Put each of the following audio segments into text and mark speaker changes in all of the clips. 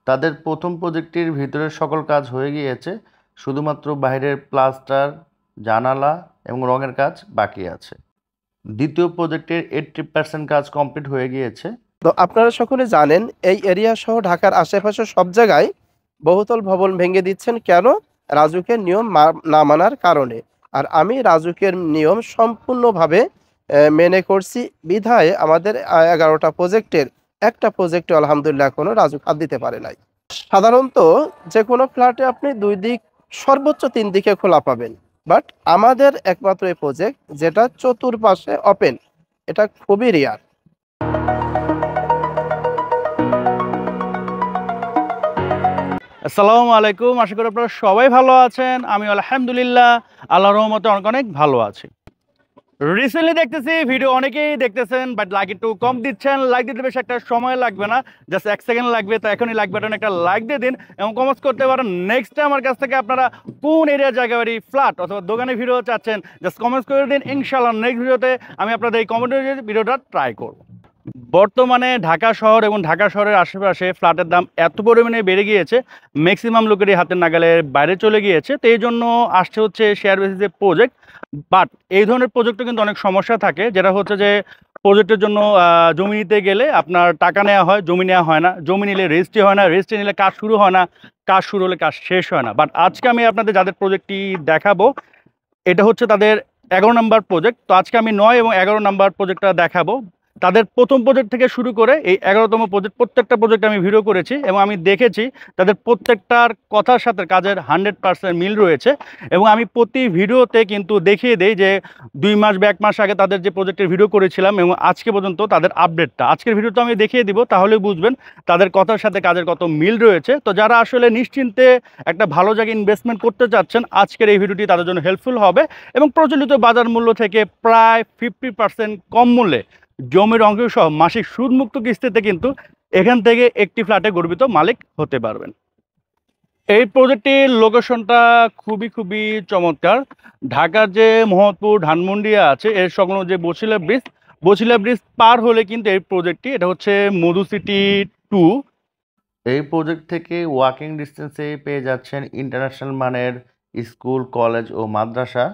Speaker 1: তাদের প্রথম প্রজেক্টটির ভিতরের সকল কাজ হয়ে গিয়েছে, শুধুমাত্র বাইরের প্লাস্টার, জানালা এবং রঙের কাজ বাকি আছে। দ্বিতীয় প্রজেক্টের 80% কাজ কমপ্লিট হয়ে গিয়েছে।
Speaker 2: তো আপনারা সকলে জানেন এই এরিয়া সহ ঢাকার আশেপাশে সব জায়গায় বহুতল ভবন ভেঙে দিচ্ছেন কেন? রাজুকের নিয়ম না মানার কারণে। আর আমি রাজুকের নিয়ম সম্পূর্ণভাবে মেনে করছি বিধায় আমাদের 11টা প্রজেক্টের একটা প্রজেক্টে আলহামদুলিল্লাহ কোনো রাজুক হাত দিতে পারে নাই। সাধারণত যে কোনো ফ্ল্যাটে আপনি 2 দিক সর্বোচ্চ 3 দিকে খোলা পাবেন, বাট আমাদের একমাত্র এই প্রজেক্ট যেটা চতুর্পাশে ওপেন, এটা খুবই রেয়ার।
Speaker 3: আসসালামু আলাইকুম, আশা করি আপনারা সবাই ভালো আছেন। আমি আলহামদুলিল্লাহ আল্লাহর রহমতে অনেক অনেক ভালো আছি। রিসেন্টলি দেখতেছি ভিডিও অনেকেই দেখতেছেন, বাট লাইক একটু কম দিচ্ছেন। লাইক দিতে বেশ একটা সময় লাগবে না, জাস্ট 1 সেকেন্ড লাগবে। তো এখনই লাইক বাটন একটা লাইক দিয়ে দিন এবং কমেন্টস করতে পারেন নেক্সট টাইম আমার কাছ থেকে আপনারা কোন এরিয়ার জায়গা বাড়ি, ফ্ল্যাট অথবা দোকানে ভিডিও চাচ্ছেন, জাস্ট কমেন্টস করে দিন। ইনশাআল্লাহ নেক্সট ভিডিওতে আমি আপনাদের এই কমেন্টের ভিডিওটা ট্রাই করব। বর্তমানে ঢাকা শহর এবং ঢাকা শহরের আশেপাশে ফ্ল্যাটের দাম এত পরিমাণে বেড়ে গিয়েছে, ম্যাক্সিমাম লোকেরই হাতের নাগালের বাইরে চলে গিয়েছে। তো এই জন্য আসছে হচ্ছে শেয়ার বেসিসে প্রজেক্ট। বাট এই ধরনের প্রজেক্টে কিন্তু অনেক সমস্যা থাকে, যেটা হচ্ছে যে প্রজেক্টের জন্য জমি নিতে গেলে আপনার টাকা নেওয়া হয়, জমি নেওয়া হয় না। জমি নিলে রেজিস্ট্রি হয় না, রেজিস্ট্রি নিলে কাজ শুরু হয় না, কাজ শুরু হলে কাজ শেষ হয় না। বাট আজকে আমি আপনাদের যাদের প্রজেক্টটি দেখাবো, এটা হচ্ছে তাদের 11 নম্বর প্রজেক্ট। তো আজকে আমি 9 এবং 11 নম্বর প্রজেক্টটা দেখাবো। তাদের প্রথম প্রজেক্ট থেকে শুরু করে এই 11তম প্রজেক্ট, প্রত্যেকটা প্রজেক্ট আমি ভিডিও করেছি এবং আমি দেখেছি তাদের প্রত্যেকটার কথার সাথে কাজের 100% মিল রয়েছে। এবং আমি প্রতি ভিডিওতে কিন্তু দেখিয়ে দেই যে 2 মাস বা 1 মাস আগে তাদের যে প্রজেক্টের ভিডিও করেছিলাম এবং আজকে পর্যন্ত তাদের আপডেটটা আজকের ভিডিওতে আমি দেখিয়ে দিব, তাহলে বুঝবেন তাদের কথার সাথে কাজের কত মিল রয়েছে। তো যারা আসলে নিশ্চিন্তে একটা ভালো জায়গায় ইনভেস্টমেন্ট করতে চাচ্ছেন, আজকের এই ভিডিওটি তাদের জন্য হেল্পফুল হবে। এবং প্রচলিত বাজার মূল্য থেকে প্রায় 50% কম মূল্যে জমির অংশ সহ মাসিক সুদমুক্ত কিস্তিতে কিন্তু এখান থেকে একটি ফ্ল্যাটে গর্বিত মালিক হতে পারবেন। এই প্রজেক্টটির লোকেশনটা খুবই খুবই চমৎকার। ঢাকার যে মোহাম্মদপুর ধানমন্ডিয়া আছে, এর সংলগ্ন যে বছিলা ব্রিজ পার হলে কিন্তু এই প্রজেক্টটি, এটা হচ্ছে মধু সিটি 2।
Speaker 1: এই প্রজেক্ট থেকে ওয়াকিং ডিস্টেন্সে পেয়ে যাচ্ছেন ইন্টারন্যাশনাল মানের স্কুল, কলেজ ও মাদ্রাসা।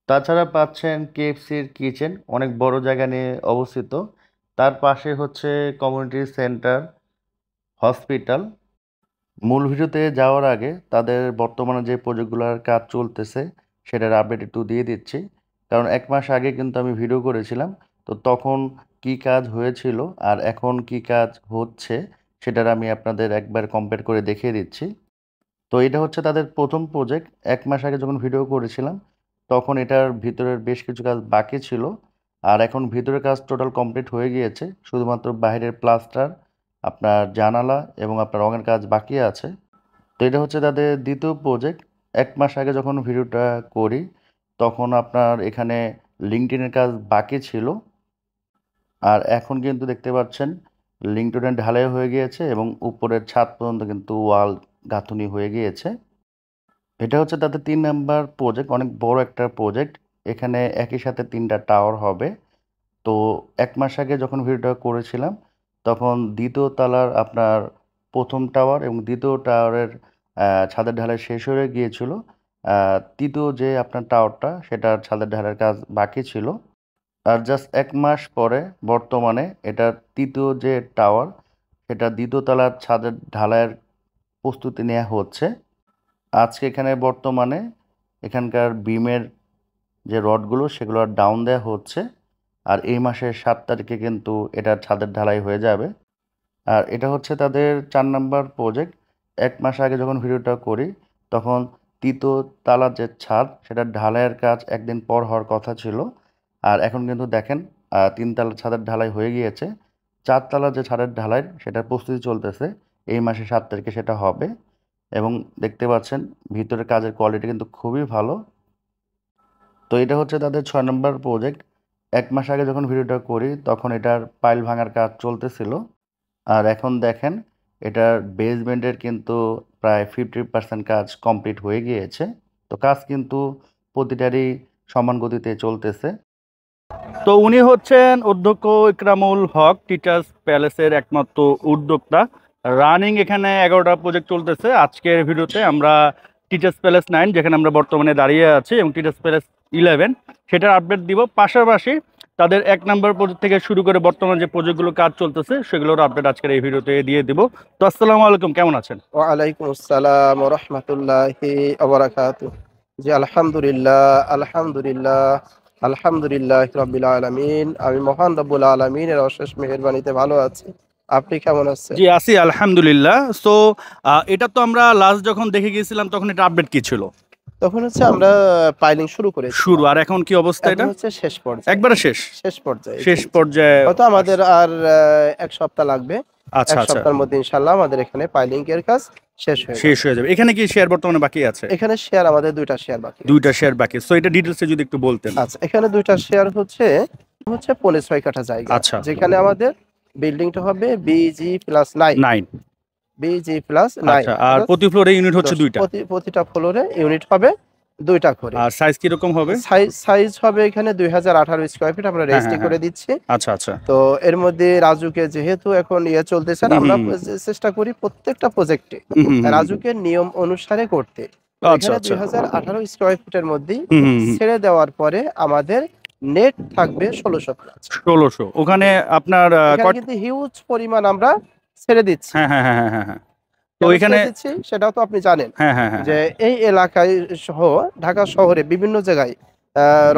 Speaker 1: তাছাড়া পাচ্ছেন কেএফসির কিচেন, অনেক বড় জায়গা নিয়ে অবস্থিত। তার পাশে হচ্ছে কমিউনিটি সেন্টার, হসপিটাল। মূল ভিডিওতে যাওয়ার আগে তাদের বর্তমানে যে প্রজেক্টগুলোর কাজ চলতেছে সেটার আপডেট একটু দিয়ে দিচ্ছি। কারণ 1 মাস আগে কিন্তু আমি ভিডিও করেছিলাম, তো তখন কি কাজ হয়েছিল আর এখন কি কাজ হচ্ছে সেটার আমি আপনাদের একবার কম্পেয়ার করে দেখিয়ে দিচ্ছি। তো এটা হচ্ছে তাদের প্রথম প্রজেক্ট। 1 মাস আগে যখন ভিডিও করেছিলাম তখন এটার ভিতরের বেশ কিছু কাজ বাকি ছিল, আর এখন ভিতরের কাজ টোটাল কমপ্লিট হয়ে গিয়েছে। শুধুমাত্র বাইরের প্লাস্টার, আপনার জানালা এবং আপনার রঙের কাজ বাকি আছে। তো এটা হচ্ছে তাদের দ্বিতীয় প্রজেক্ট। 1 মাস আগে যখন ভিডিওটা করি তখন আপনার এখানে লিঙ্কডইনের কাজ বাকি ছিল, আর এখন কিন্তু দেখতে পাচ্ছেন লিঙ্কডইনের ঢালাই হয়ে গিয়েছে এবং উপরের ছাদ পর্যন্ত কিন্তু ওয়াল গাঁথুনি হয়ে গিয়েছে। এটা হচ্ছে তাদের 3 নাম্বার প্রজেক্ট, অনেক বড় একটা প্রজেক্ট। এখানে একই সাথে 3টা টাওয়ার হবে। তো 1 মাস আগে যখন ভিডিওটা করেছিলাম তখন দ্বিতীয় তলার আপনার প্রথম টাওয়ার এবং দ্বিতীয় টাওয়ারের ছাদের ঢালাই শেষ হয়ে গিয়েছিল। তৃতীয় যে আপনার টাওয়ারটা সেটার ছাদের ঢালাইয়ের কাজ বাকি ছিল। আর জাস্ট 1 মাস পরে বর্তমানে এটার তৃতীয় যে টাওয়ার সেটা দ্বিতীয় তলার ছাদের ঢালাইয়ের প্রস্তুতি নেওয়া হচ্ছে। আজকে এখানে বর্তমানে এখানকার বিমের যে রডগুলো সেগুলো ডাউন দেওয়া হচ্ছে, আর এই মাসের 7 তারিখে কিন্তু এটার ছাদের ঢালাই হয়ে যাবে। আর এটা হচ্ছে তাদের 4 নাম্বার প্রজেক্ট। 1 মাস আগে যখন ভিডিওটা করি তখন তৃতীয় তালার যে ছাদ সেটার ঢালাইয়ের কাজ একদিন পর হওয়ার কথা ছিল, আর এখন কিন্তু দেখেন 3 তালার ছাদের ঢালাই হয়ে গিয়েছে। 4 তালার যে ছাদের ঢালাই সেটার প্রস্তুতি চলতেছে, এই মাসে 7 তারিখে সেটা হবে। এবং দেখতে পাচ্ছেন ভিতরের কাজের কোয়ালিটি কিন্তু খুবই ভালো। তো এটা হচ্ছে তাদের 6 নম্বর প্রজেক্ট। 1 মাস আগে যখন ভিডিওটা করি তখন এটার পাইল ভাঙার কাজ চলতেছিল, আর এখন দেখেন এটার বেসমেন্টের কিন্তু প্রায় 50% কাজ কমপ্লিট হয়ে গিয়েছে। তো কাজ কিন্তু প্রতিটারই সমান গতিতে চলতেছে।
Speaker 3: তো উনি হচ্ছেন অধ্যক্ষ ইকরামুল হক, টিচার্স প্যালেসের একমাত্র উদ্যোক্তা। রানিং এখানে 11টা প্রজেক্ট চলতেছে। আজকের ভিডিওতে আমরা টিচার্স প্যালেস 9 যেখানে আমরা বর্তমানে দাঁড়িয়ে আছি এবং টিচার্স প্যালেস 11 সেটার আপডেট দিব। পাশাপাশি তাদের 1 নাম্বার প্রজেক্ট থেকে শুরু করে বর্তমানে যে প্রজেক্টগুলো কাজ চলতেছে সেগুলোর আপডেট আজকের এই ভিডিওতে দিয়ে দিব। তো আসসালামু আলাইকুম, কেমন আছেন?
Speaker 2: ওয়ালাইকুম আসসালাম ওয়া রাহমাতুল্লাহি ওয়া বারাকাতুহু। জি আলহামদুলিল্লাহ, আলহামদুলিল্লাহ, আলহামদুলিল্লাহি রাব্বিল আলামিন। আমি মহান রব্বুল আলামিনের অশেষ মেহেরবানিতে ভালো আছি। আপনি কেমন আছেন?
Speaker 3: জি আছি আলহামদুলিল্লাহ। সো এটা তো আমরা লাস্ট যখন দেখে গিয়েছিলাম তখন এটা আপডেট কি ছিল?
Speaker 2: তখন হচ্ছে আমরা পাইলিং শুরু করেছি।
Speaker 3: শুরু, আর এখন কি অবস্থা? এটা
Speaker 2: এখন হচ্ছে শেষ পর্যায়ে।
Speaker 3: একবারে শেষ
Speaker 2: শেষ পর্যায়ে।
Speaker 3: শেষ
Speaker 2: জি, জি।
Speaker 3: পর্যায়ে
Speaker 2: হয়তো আমাদের আর 1 সপ্তাহ লাগবে।
Speaker 3: আচ্ছা
Speaker 2: 1
Speaker 3: আচ্ছা,
Speaker 2: সপ্তাহের মধ্যে ইনশাআল্লাহ আমাদের এখানে পাইলিং এর কাজ শেষ হয়ে
Speaker 3: শেষ
Speaker 2: যাবে।
Speaker 3: হয়ে যাবে। এখানে কি শেয়ার বর্তমানে বাকি আছে?
Speaker 2: এখানে শেয়ার আমাদের 2টা শেয়ার বাকি আছে।
Speaker 3: 2টা শেয়ার বাকি। সো এটা ডিটেইলসে যদি একটু বলতেন।
Speaker 2: আচ্ছা, এখানে 2টা শেয়ার হচ্ছে 6.5 কাঠা জায়গা।
Speaker 3: আচ্ছা।
Speaker 2: যেখানে আমাদের বিল্ডিংটা হবে BG+9।
Speaker 3: 9।
Speaker 2: BG+9।
Speaker 3: আচ্ছা, আর প্রতি ফ্লোরে ইউনিট হচ্ছে 2টা।
Speaker 2: প্রতিটা ফ্লোরে ইউনিট হবে 2টা করে।
Speaker 3: আর সাইজ কি রকম হবে?
Speaker 2: সাইজ হবে এখানে 2018 স্কয়ার ফিট আমরা রেজিস্ট্রি করে দিচ্ছি।
Speaker 3: আচ্ছা আচ্ছা।
Speaker 2: তো এর মধ্যে রাজুকে যেহেতু এখন চলতেছে, আমরা চেষ্টা করি প্রত্যেকটা প্রজেক্টে রাজুকে নিয়ম অনুসারে করতে।
Speaker 3: আচ্ছা
Speaker 2: এখানে
Speaker 3: আচ্ছা।
Speaker 2: 2018 স্কয়ার ফিটের মধ্যেই ছেড়ে দেওয়ার পরে আমাদের নেট থাকবে 1600 প্লাস।
Speaker 3: 1600। ওখানে আপনার
Speaker 2: এখানে কিন্তু হিউজ পরিমাণ আমরা ছেড়ে দিচ্ছি।
Speaker 3: হ্যাঁ। তো
Speaker 2: কেন
Speaker 3: এখানে
Speaker 2: ছেড়ে দিচ্ছি সেটাও তো আপনি জানেন
Speaker 3: হ্যাঁ।
Speaker 2: যে এই এলাকায় সহ ঢাকা শহরে বিভিন্ন জায়গায়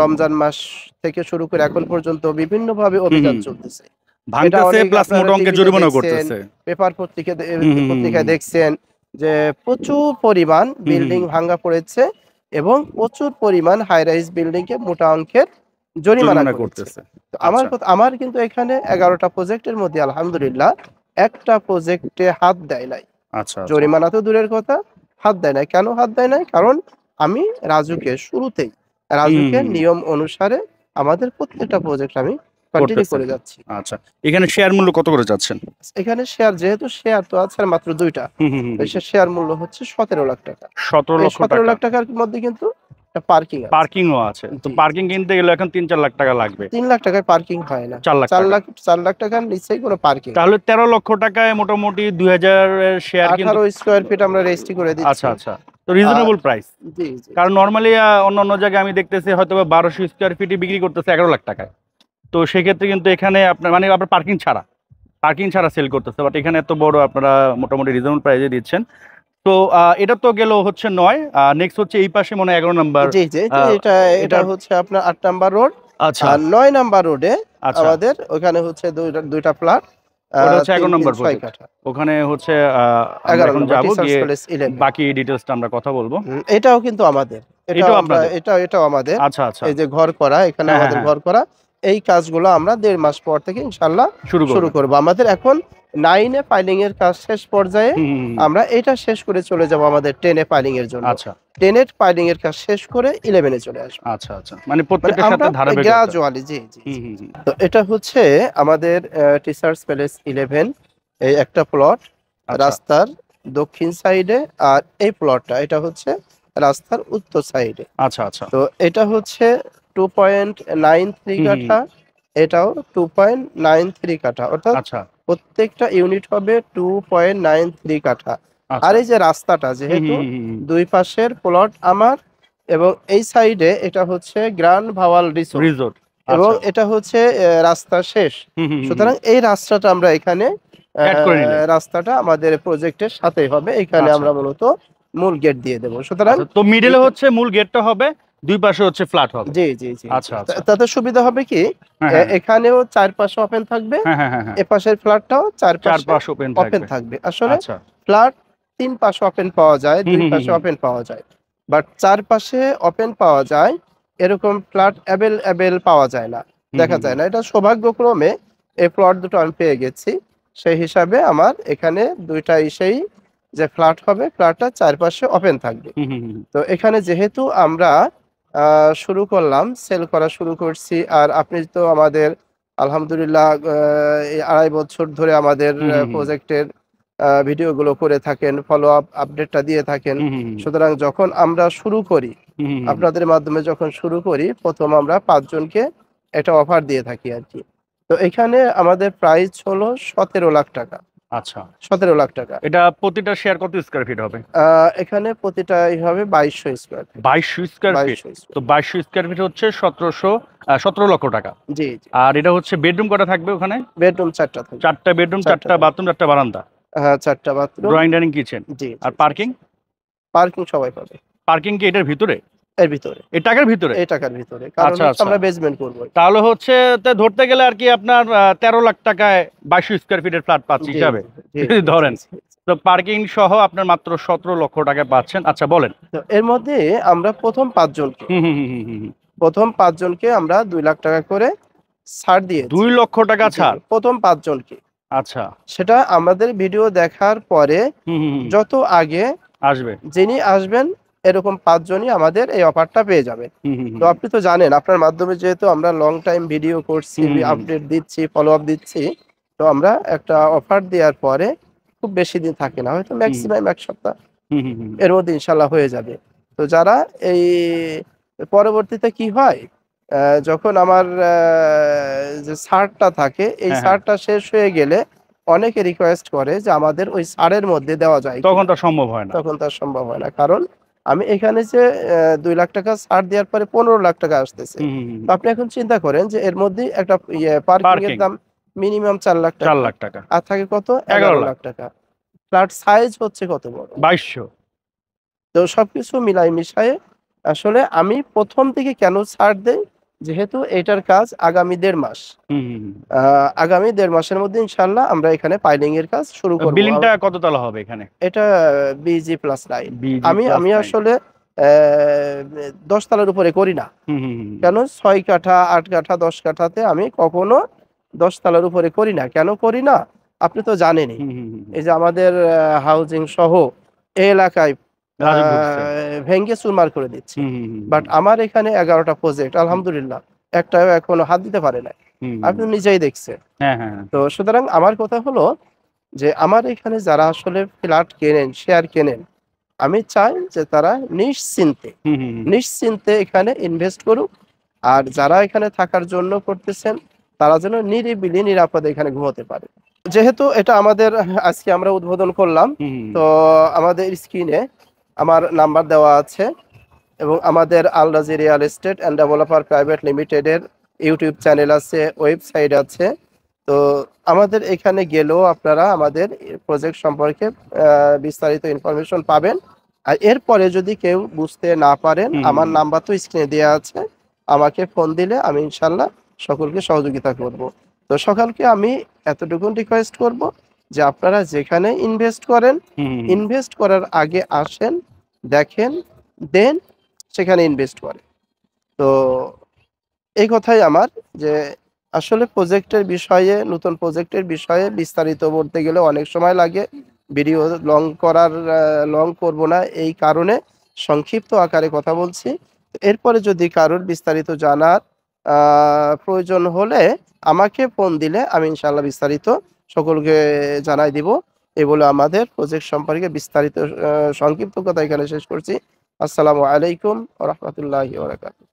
Speaker 2: রমজান মাস থেকে শুরু করে এখন পর্যন্ত বিভিন্নভাবে অভিযান চলতেছে। এটা
Speaker 3: ভাঙতেছে
Speaker 2: অনেক
Speaker 3: প্লাস
Speaker 2: আপনারা
Speaker 3: মোটা অঙ্কের
Speaker 2: টিভিতে
Speaker 3: জরিমানা
Speaker 2: দেখছেন,
Speaker 3: করতেছে।
Speaker 2: পেপার পত্রিকায় দেখছেন যে প্রচুর পরিমাণ বিল্ডিং ভাঙা পড়েছে এবং প্রচুর পরিমাণ হাই রাইজ বিল্ডিং কে মোটা অঙ্কের জরিমানা করতেছে। তো আমার কিন্তু এখানে 11টা প্রজেক্টের মধ্যে আলহামদুলিল্লাহ একটা প্রজেক্টে হাত দেয় নাই।
Speaker 3: আচ্ছা।
Speaker 2: জরিমানা তো দূরের কথা, হাত দেয় নাই। কেন হাত দেয় নাই? কারণ আমি রাজুকে শুরুতেই নিয়ম অনুসারে আমাদের প্রত্যেকটা প্রজেক্ট আমি কন্টিনিউ করে যাচ্ছি।
Speaker 3: আচ্ছা, এখানে শেয়ার মূল্য কত করে যাচ্ছেন?
Speaker 2: এখানে যেহেতু শেয়ার তো আছে মাত্র 2টা, শেয়ার মূল্য হচ্ছে 17 লাখ টাকা।
Speaker 3: 17
Speaker 2: লাখ টাকার মধ্যে কিন্তু একটা
Speaker 3: পার্কিংও আছে। তো পার্কিং কিনতে গেলে এখন 3-4 লাখ টাকা লাগবে।
Speaker 2: 3 লাখ টাকায় পার্কিং হয় না।
Speaker 3: 4
Speaker 2: লাখ টাকার নিচেই কোনো পার্কিং।
Speaker 3: তাহলে 13 লক্ষ টাকায় মোটামুটি 2000 এর শেয়ার কিন্তু
Speaker 2: 18 স্কয়ার ফিট আমরা রেজিস্ট্রি করে দিচ্ছি।
Speaker 3: আচ্ছা। তো রিজনেবল প্রাইস।
Speaker 2: জি।
Speaker 3: কারণ নরমালি অন্য জায়গায় আমি দেখতেছি হয়তো 1200 স্কয়ার ফিটে বিক্রি করতেছে 11 লাখ টাকায়। তো সেক্ষেত্রে কিন্তু এখানে আপনার মানে আপনার পার্কিং ছাড়া সেল করতেছে, বাট এখানে এত বড় আপনারা মোটামুটি রিজনেবল প্রাইসে দিচ্ছেন। তো এটা তো গেল হচ্ছে 9। নেক্সট হচ্ছে এই পাশে মনে হয় 11 নাম্বার।
Speaker 2: জি। এটা হচ্ছে আপনার 8 নাম্বার রোড।
Speaker 3: আচ্ছা।
Speaker 2: আর 9 নাম্বার রোডে আমাদের ওখানে হচ্ছে দুইটা ফ্ল্যাট।
Speaker 3: ওটা হচ্ছে 11 নাম্বার
Speaker 2: 6 কাঠা।
Speaker 3: ওখানে হচ্ছে
Speaker 2: 11
Speaker 3: এখন
Speaker 2: নাম্বার
Speaker 3: যাবো গিয়ে
Speaker 2: 11
Speaker 3: বাকি ডিটেইলসটা আমরা কথা বলবো।
Speaker 2: এটাও কিন্তু আমাদের। এটাও আমাদের।
Speaker 3: আচ্ছা।
Speaker 2: এই যে ঘর করা, এখানে আমাদের ঘর করা। এই কাজগুলো আমরা 1.5 মাস পর থেকে ইনশাআল্লাহ শুরু করব। আমাদের এখন 9 এ পাইলিং এর কাজ শেষ পর্যায়ে। আমরা এটা শেষ করে চলে যাব আমাদের 10 এ পাইলিং এর জন্য।
Speaker 3: আচ্ছা।
Speaker 2: 10 এর পাইলিং এর কাজ শেষ করে 11 এ চলে আসব।
Speaker 3: আচ্ছা। মানে প্রত্যেকটার সাথে ধারাবাহিক
Speaker 2: গ্রাজুয়ালি। জি। তো এটা হচ্ছে আমাদের টিচার্স প্যালেস 11 এই একটা প্লট রাস্তার দক্ষিণ সাইডে, আর এই প্লটটা এটা হচ্ছে রাস্তার উত্তর সাইডে।
Speaker 3: আচ্ছা।
Speaker 2: তো এটা হচ্ছে 2.93 কাঠা, এটাও 2.93 কাঠা, অর্থাৎ প্রত্যেকটা ইউনিট হবে 2.93 কাঠা। আর এই যে রাস্তাটা যেহেতু দুই পাশের প্লট আমার এবং এই সাইডে এটা হচ্ছে গ্র্যান্ড ভাওয়াল রিসোর্ট এবং এটা হচ্ছে রাস্তা শেষ। সুতরাং এই রাস্তাটা আমরা এখানে রাস্তাটা আমাদের প্রজেক্টের সাথে হবে। এখানে আমরা মূলত মূল গেট দিয়ে দেব। সুতরাং
Speaker 3: তো মিডলে হচ্ছে মূল গেটটা হবে, দুই পাশে হচ্ছে ফ্ল্যাট হবে।
Speaker 2: জি। আচ্ছা। তাতে সুবিধা হবে কি, এখানেও চারপাশে ওপেন থাকবে, এ পাশের ফ্ল্যাটটাও চারপাশে ওপেন থাকবে। আসলে ফ্ল্যাট 3 পাশে ওপেন পাওয়া যায়, 2 পাশে ওপেন পাওয়া যায়, বাট চারপাশে ওপেন পাওয়া যায় এরকম ফ্ল্যাট অ্যাভেলেবল পাওয়া যায় না, দেখা যায় না। এটা সৌভাগ্যক্রমে এই প্লট দুটো আমি পেয়ে গেছি। সেই হিসাবে আমার এখানে দুইটা ইসেই যে ফ্ল্যাট হবে, ফ্ল্যাটটা চারপাশে ওপেন থাকবে। তো এখানে যেহেতু আমরা শুরু করলাম, সেল করা শুরু করছি, আর আপনি তো আমাদের আলহামদুলিল্লাহ এই 2.5 বছর ধরে আমাদের প্রজেক্টের ভিডিওগুলো করে থাকেন, ফলো আপ আপডেটটা দিয়ে থাকেন। সুতরাং যখন আমরা শুরু করি, আপনাদের মাধ্যমে যখন শুরু করি, প্রথম আমরা 5 জনকে একটা অফার দিয়ে থাকি আর কি। তো এখানে আমাদের প্রাইস হলো 17 লাখ টাকা।
Speaker 3: আচ্ছা,
Speaker 2: 17 লাখ টাকা।
Speaker 3: এটা প্রতিটা শেয়ার কত স্কয়ার ফিট হবে?
Speaker 2: এখানে প্রতিটাই হবে 2200 স্কোয়ার ফিট।
Speaker 3: 2200 square feet.
Speaker 2: 2200
Speaker 3: তো
Speaker 2: স্কোয়ার।
Speaker 3: 2200 স্কয়ার ফিট হচ্ছে 17 লক্ষ টাকা।
Speaker 2: জি জি।
Speaker 3: আর এটা হচ্ছে বেডরুম কটা থাকবে ওখানে?
Speaker 2: বেডরুম 4টা থাকবে।
Speaker 3: 4টা বেডরুম, 4টা
Speaker 2: থাকবে।
Speaker 3: বাথরুম, 4টা বারান্দা,
Speaker 2: হ্যাঁ, 4টা বাথরুম।
Speaker 3: Drawing dining kitchen.
Speaker 2: জি
Speaker 3: আর
Speaker 2: জি।
Speaker 3: পার্কিং?
Speaker 2: পার্কিং সবাই পাবে।
Speaker 3: পার্কিং কি এটার ভিতরে?
Speaker 2: এর ভিতরে।
Speaker 3: এই টাকার ভিতরে?
Speaker 2: এই টাকার ভিতরে। কারণ
Speaker 3: আচ্ছা,
Speaker 2: হচ্ছে
Speaker 3: আচ্ছা।
Speaker 2: আমরা বেসমেন্ট করব।
Speaker 3: তাহলে হচ্ছে ধরতে গেলে আর কি আপনার 13 লাখ টাকায় 2200 স্কয়ার ফিটের ফ্ল্যাট পাচ্ছি
Speaker 2: জি
Speaker 3: হিসাবে
Speaker 2: জি
Speaker 3: যদি
Speaker 2: জি,
Speaker 3: ধরেন।
Speaker 2: জি, জি।
Speaker 3: তো পার্কিং সহ আপনার মাত্র 17 লক্ষ টাকায় পাচ্ছেন। আচ্ছা বলেন।
Speaker 2: তো এর মধ্যে আমরা প্রথম 5 জনকে
Speaker 3: হুম, হুম, হুম, হুম, হুম, হুম।
Speaker 2: প্রথম 5 জনকে আমরা 2 লাখ টাকা করে ছাড় দিয়েছি।
Speaker 3: 2 লক্ষ টাকা
Speaker 2: জি,
Speaker 3: ছাড়?
Speaker 2: প্রথম 5 জনকে।
Speaker 3: আচ্ছা।
Speaker 2: সেটা আমাদের ভিডিও দেখার পরে
Speaker 3: হুম, হুম, হুম।
Speaker 2: যত আগে
Speaker 3: আসবে।
Speaker 2: যিনি আসবেন এরকম 5 জনই আমাদের এই অফারটা পেয়ে যাবেন।
Speaker 3: হুম, হুম,
Speaker 2: তো
Speaker 3: হুম,
Speaker 2: আপনি তো জানেন আপনার মাধ্যমে যেহেতু আমরা লং টাইম ভিডিও করছি,
Speaker 3: হুম, হুম, হুম।
Speaker 2: আপডেট দিচ্ছি, ফলো আপ দিচ্ছি। তো আমরা একটা অফার দেওয়ার পরে খুব বেশি দিন থাকে না, হয়তো ম্যাক্সিমাম 1 সপ্তাহ,
Speaker 3: হুম, হুম, হুম।
Speaker 2: এর মধ্যে ইনশাল্লাহ হয়ে যাবে। তো যারা এই পরবর্তীতে কি হয়, যখন আমার যে ছাড়টা থাকে এই
Speaker 3: হ্যাঁ, হ্যাঁ।
Speaker 2: ছাড়টা শেষ হয়ে গেলে অনেকে রিকোয়েস্ট করে যে আমাদের ওই ছাড়ের মধ্যে দেওয়া যায়
Speaker 3: তখন
Speaker 2: কিনা।
Speaker 3: তো সম্ভব হয় না।
Speaker 2: তখন তার সম্ভব হয় না, কারণ আমি এখানে যে 2 লাখ টাকা ছাড় দেওয়ার পরে 15 লাখ টাকা আসতেছে।
Speaker 3: হুম, হুম, হুম।
Speaker 2: তো আপনি এখন চিন্তা করেন যে এর মধ্যে একটা পার্কিং এর
Speaker 3: পার্কিং
Speaker 2: দাম মিনিমাম 4 লাখ
Speaker 3: 4
Speaker 2: টাকা,
Speaker 3: লাখ টাকা।
Speaker 2: আর থাকে কত
Speaker 3: 11
Speaker 2: 11
Speaker 3: লাখ।
Speaker 2: লাখ টাকা। ফ্ল্যাট সাইজ হচ্ছে কত বড়।
Speaker 3: 2200।
Speaker 2: তো সবকিছু মিলাই মিশায়ে আসলে আমি প্রথম থেকে কেন ছাড় দেই, যেহেতু এটার কাজ আগামী 1.5 মাস।
Speaker 3: হুম, হুম, হুম।
Speaker 2: আগামী 1.5 মাসের মধ্যে ইনশাআল্লাহ আমরা এখানে পাইলিং এর কাজ শুরু করব।
Speaker 3: বিল্ডিংটা কত তলা হবে এখানে?
Speaker 2: এটা বিজি প্লাস 9।
Speaker 3: বিজি
Speaker 2: আমি
Speaker 3: প্লাস
Speaker 2: আমি
Speaker 3: 9।
Speaker 2: আসলে 10 তলার উপরে করি না।
Speaker 3: হুম, হুম, হুম, হুম।
Speaker 2: কেন 6 কাঠা, 8 কাঠা, 10 কাঠাতে আমি কখনো 10 তলার উপরে করি না। কেন করি না? আপনি তো জানেনই।
Speaker 3: হুম, হুম, হুম, হুম।
Speaker 2: এই যে আমাদের হাউজিং সহ এই এলাকায় আ
Speaker 3: রাজুক ঢুকছে।
Speaker 2: ভেঙে চুরমার করে দিচ্ছে।
Speaker 3: হুম, হুম, হুম,
Speaker 2: বাট
Speaker 3: হুম।
Speaker 2: আমার এখানে 11টা প্রজেক্ট
Speaker 3: হুম,
Speaker 2: আলহামদুলিল্লাহ একটাও এখনো হাত দিতে পারে নাই।
Speaker 3: হুম,
Speaker 2: আপনি
Speaker 3: হুম।
Speaker 2: নিজেই দেখছেন।
Speaker 3: হ্যাঁ, হ্যাঁ, হ্যাঁ।
Speaker 2: তো সুতরাং আমার কথা হলো যে আমার এখানে যারা আসলে ফ্ল্যাট কেনেন, শেয়ার কেনেন, আমি চাই যে তারা নিশ্চিন্তে,
Speaker 3: হুম, হুম, হুম।
Speaker 2: নিশ্চিন্তে এখানে ইনভেস্ট করুক। আর যারা এখানে থাকার জন্য করতেছেন তারা যেন নিরিবিলি নিরাপদে এখানে ঘুমোতে পারে। যেহেতু এটা আমাদের আজকে আমরা উদ্বোধন করলাম,
Speaker 3: হুম, হুম,
Speaker 2: তো আমাদের স্ক্রিনে আমার নাম্বার দেওয়া আছে এবং আমাদের আল রাজি Real estate and developer private লিমিটেডের ইউটিউব চ্যানেল আছে, ওয়েবসাইট আছে। তো আমাদের এখানে গেলেও আপনারা আমাদের প্রজেক্ট সম্পর্কে বিস্তারিত ইনফরমেশন পাবেন। আর এরপরে যদি কেউ বুঝতে না পারেন,
Speaker 3: হুম,
Speaker 2: আমার
Speaker 3: হুম।
Speaker 2: নাম্বার তো স্ক্রিনে দেওয়া আছে, আমাকে ফোন দিলে আমি ইনশাল্লাহ সকলকে সহযোগিতা করব। তো সকলকে আমি এতটুকুন রিকোয়েস্ট করব যে আপনারা যেখানে ইনভেস্ট করেন,
Speaker 3: হুম, হুম, হুম।
Speaker 2: ইনভেস্ট করার আগে আসেন, দেখেন, দেন সেখানে ইনভেস্ট করেন। তো এই কথাই আমার, যে আসলে প্রজেক্টের বিষয়ে, নতুন প্রজেক্টের বিষয়ে বিস্তারিত বলতে গেলে অনেক সময় লাগে। ভিডিও লং করব না এই কারণে সংক্ষিপ্ত আকারে কথা বলছি। এরপরে যদি কারোর বিস্তারিত জানার প্রয়োজন হলে আমাকে ফোন দিলে আমি ইনশাআল্লাহ বিস্তারিত সকলকে জানাই দিব। এই বলে আমাদের প্রজেক্ট সম্পর্কে বিস্তারিত সংক্ষিপ্ত কথা এখানে শেষ করছি। আসসালামু আলাইকুম ওয়া রাহমাতুল্লাহি ওয়া বারাকাতুহু।